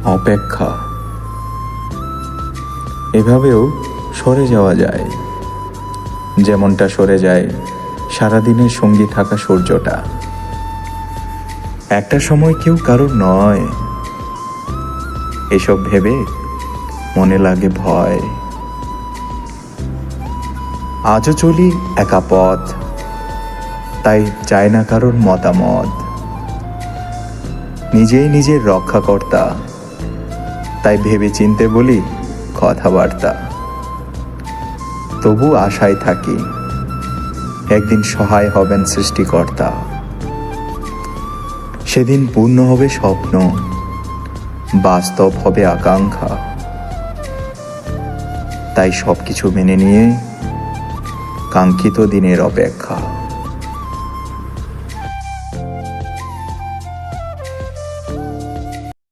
অপেক্ষা। এভাবেও সরে যাওয়া যায়, যেমনটা সরে যায় সারাদিনের সঙ্গী থাকা সূর্যটা। একটা সময় কেউ কারোর নয়, এসব ভেবে মনে লাগে ভয়। আজও চলি একা পথ, তাই চাই না কারোর মতামত। নিজেই নিজের রক্ষাকর্তা, তাই ভেবে চিনতে বলি কথাবার্তা। তবু আশায় থাকি, একদিন সহায় হবেন সৃষ্টিকর্তা। সেদিন পূর্ণ হবে স্বপ্ন, বাস্তব হবে আকাঙ্ক্ষা। তাই সবকিছু মেনে নিয়ে কাঙ্ক্ষিত দিনের অপেক্ষা।